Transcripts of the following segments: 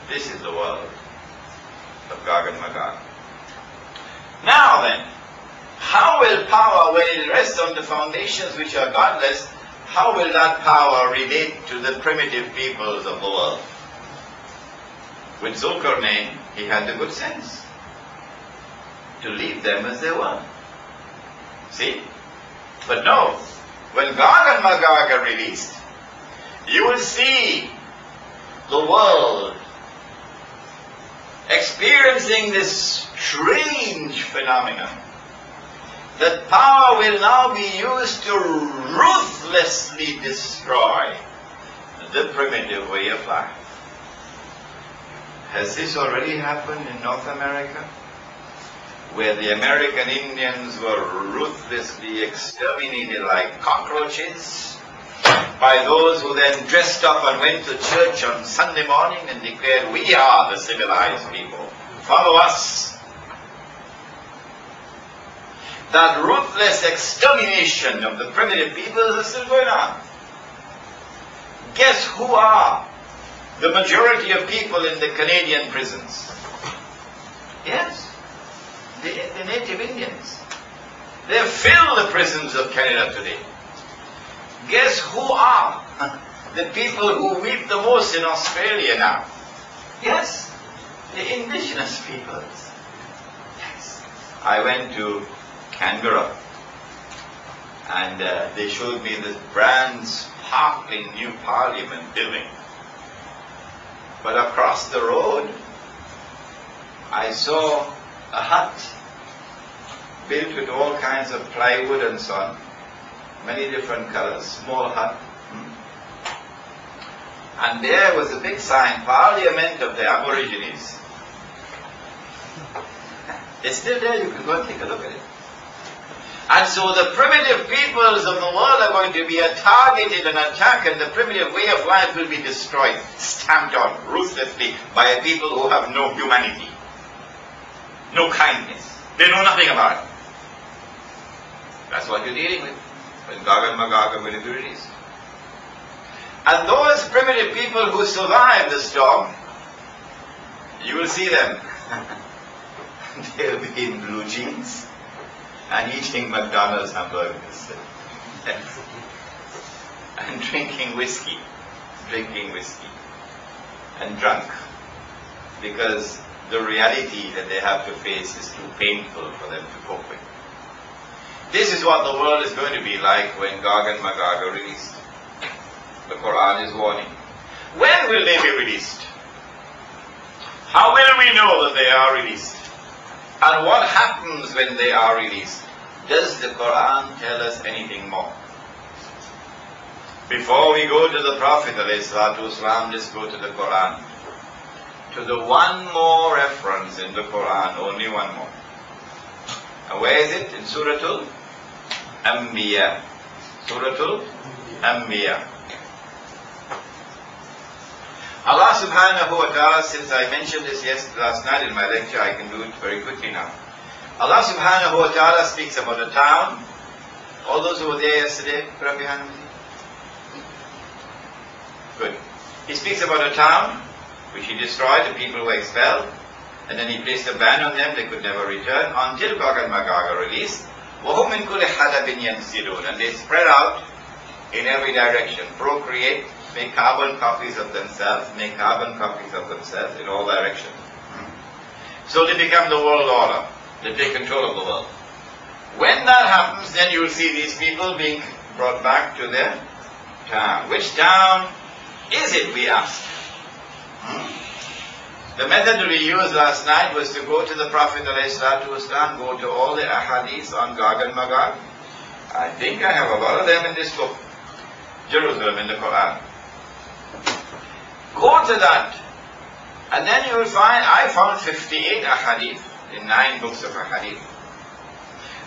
This is the world of Gog and Magog. Now then, how will power, when it rests on the foundations which are godless, how will that power relate to the primitive peoples of the world? With Zulkarnain, he had the good sense to leave them as they were. See? But no, when Gog and Magog are released, you will see the world experiencing this strange phenomenon, that power will now be used to ruthlessly destroy the primitive way of life. Has this already happened in North America, where the American Indians were ruthlessly exterminated like cockroaches by those who then dressed up and went to church on Sunday morning and declared, "We are the civilized people. Follow us." That ruthless extermination of the primitive peoples is still going on. Guess who are the majority of people in the Canadian prisons? Yes, the native Indians. They fill the prisons of Canada today. Guess who are the people who weep the most in Australia now? Yes, the indigenous peoples. Yes. I went to Canberra, and they showed me this brand sparkling new Parliament building. But across the road, I saw a hut built with all kinds of plywood and so on, many different colors, small hut. And there was a big sign, Parliament of the Aborigines. It's still there, you can go and take a look at it. And so the primitive peoples of the world are going to be targeted and attacked, and the primitive way of life will be destroyed, stamped on ruthlessly by a people who have no humanity, no kindness. They know nothing about it. That's what you're dealing with when Gog and Magog are going to be released. And those primitive people who survive the storm, you will see them. They'll be in blue jeans and eating McDonald's hamburgers and drinking whiskey and drunk, because the reality that they have to face is too painful for them to cope with. This is what the world is going to be like when Gog and Magog are released. The Quran is warning. When will they be released? How will we know that they are released? And what happens when they are released? Does the Quran tell us anything more? Before we go to the Prophet ﷺ, let's go to the Quran. To the one more reference in the Quran, only one more. And where is it? In Surah Al Anbiya. Surah Al Anbiya. Allah subhanahu wa ta'ala, since I mentioned this last night in my lecture, I can do it very quickly now. Allah subhanahu wa ta'ala speaks about a town. All those who were there yesterday, put up your hand. Good. He speaks about a town which he destroyed, the people were expelled, and then he placed a ban on them, they could never return until Gog and Magog are released. وَهُمْ مِنْ كُلِّ حَدَبٍ يَنْسِلُونَ. And they spread out in every direction, procreate, make carbon copies of themselves in all directions. So they become the world order. They take control of the world. When that happens, then you will see these people being brought back to their town. Which town is it, we asked? The method that we used last night was to go to the Prophet ﷺ, go to all the ahadith on Gog and Magog. I think I have a lot of them in this book, Jerusalem, in the Quran. Go to that, and then you will find, I found 58 ahadith in 9 books of ahadith.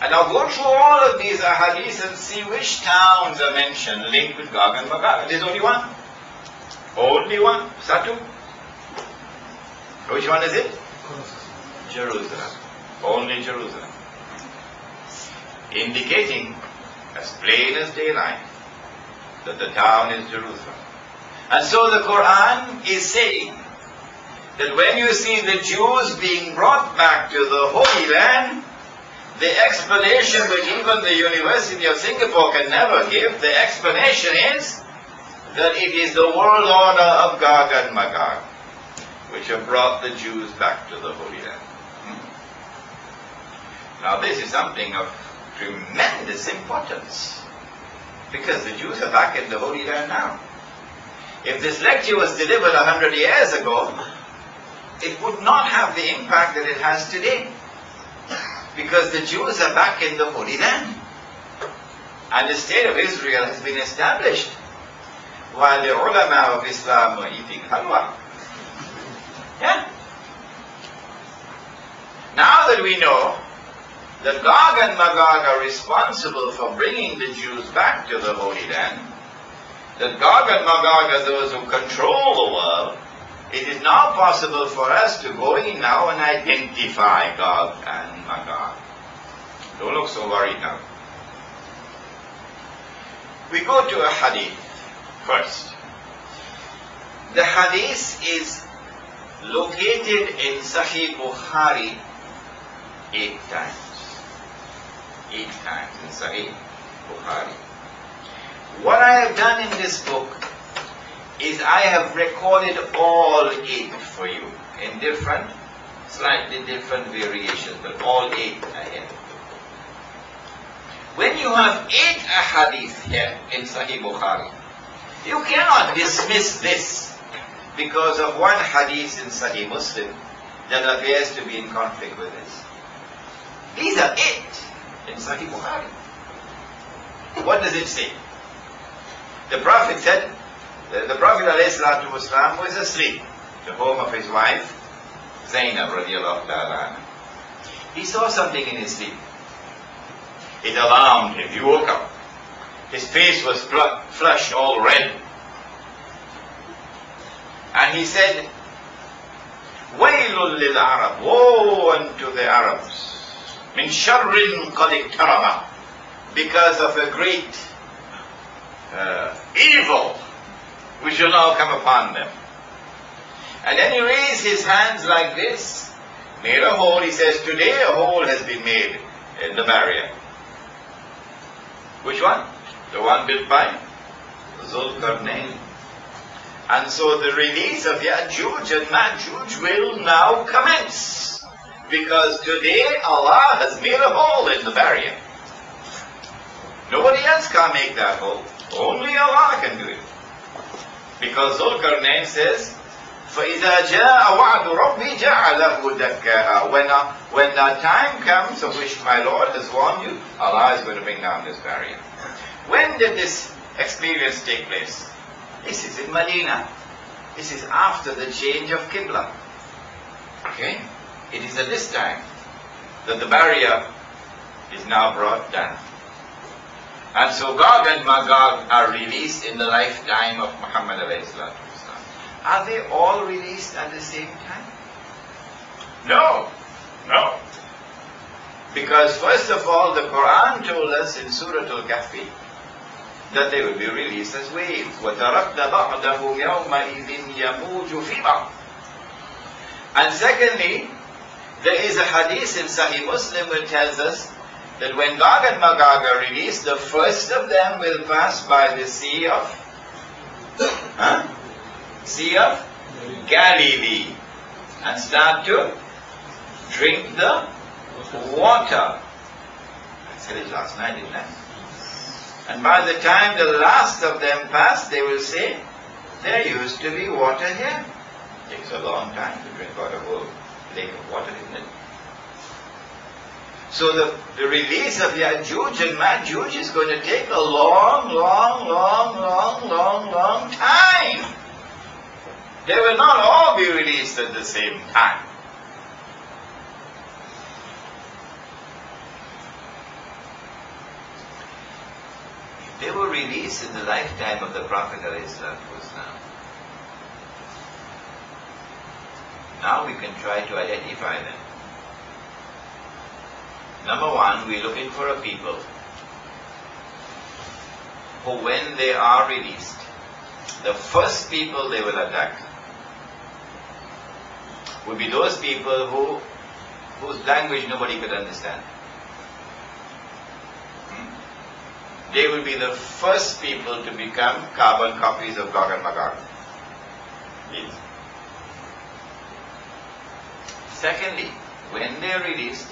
And I'll go through all of these ahadith and see which towns are mentioned linked with Gog and Magog. There's only one. Only one. Satu. Which one is it? Jerusalem. Only Jerusalem. Indicating, as plain as daylight, that the town is Jerusalem. And so the Quran is saying that when you see the Jews being brought back to the Holy Land, the explanation that even the University of Singapore can never give, the explanation is that it is the world order of Gog and Magog which have brought the Jews back to the Holy Land. Now this is something of tremendous importance, because the Jews are back in the Holy Land now. If this lecture was delivered 100 years ago, it would not have the impact that it has today, because the Jews are back in the Holy Land, and the state of Israel has been established, while the ulama of Islam are eating halwa. Yeah? Now that we know that Gog and Magog are responsible for bringing the Jews back to the Holy Land, that Gog and Magog are those who control the world, it is now possible for us to go in now and identify Gog and Magog. Don't look so worried now. We go to a hadith first. The hadith is located in Sahih Bukhari 8 times. 8 times in Sahih Bukhari. What I have done in this book is I have recorded all 8 for you in different, slightly different variations, but all 8 are here. When you have 8 ahadith here in Sahih Bukhari, you cannot dismiss this because of one hadith in Sahih Muslim that appears to be in conflict with this. These are 8 in Sahih Bukhari. What does it say? The Prophet said, the Prophet ﷺ was asleep at the home of his wife, Zainab radiallahu ta'ala. He saw something in his sleep. It alarmed him. He woke up. His face was flushed, all red. And he said, Waylul lil Arab, woe unto the Arabs, min sharrin qad iktarama, because of a great evil which will now come upon them. And then he raised his hands like this, made a hole. He says, today a hole has been made in the barrier. Which one? The one built by Zulkarnain. And so the release of Ya'juj and Ma'juj will now commence, because today Allah has made a hole in the barrier. Nobody else can make that hole. Only Allah can do it. Because Zulkarnain says, فَإِذَا جَاءَ وَعْدُ رَبِّي جَعَلَهُ دَكَّاءَ. When that time comes of which my Lord has warned you, Allah is going to bring down this barrier. When did this experience take place? This is in Medina. This is after the change of Qibla. Okay? It is at this time that the barrier is now brought down. And so Gog and Magog are released in the lifetime of Muhammad alayhi salatu wasalam. Are they all released at the same time? No. No. Because first of all, the Quran told us in Surah Al Kahf that they will be released as waves. وَتَرَكْنَ بَعْدَهُمْ يَوْمَئِذٍ يَمُوجُ فِي بَعْضٍ. And secondly, there is a hadith in Sahih Muslim which tells us that when Gog and Magog are released, the first of them will pass by the Sea of Galilee and start to drink the water. I said it last night, didn't I? And by the time the last of them pass, they will say, there used to be water here. It takes a long time to drink out a whole lake of water, isn't it? So the release of Ya'juj and Ma'juj is going to take a long time. They will not all be released at the same time. They were released in the lifetime of the Prophet ﷺ. Now we can try to identify them. Number one, we're looking for a people who, when they are released, the first people they will attack would be those people whose language nobody could understand. They will be the first people to become carbon copies of Gog and Magog. Yes. Secondly, when they are released,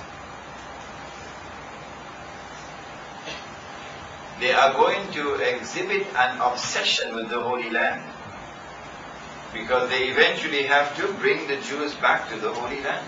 they are going to exhibit an obsession with the Holy Land, because they eventually have to bring the Jews back to the Holy Land.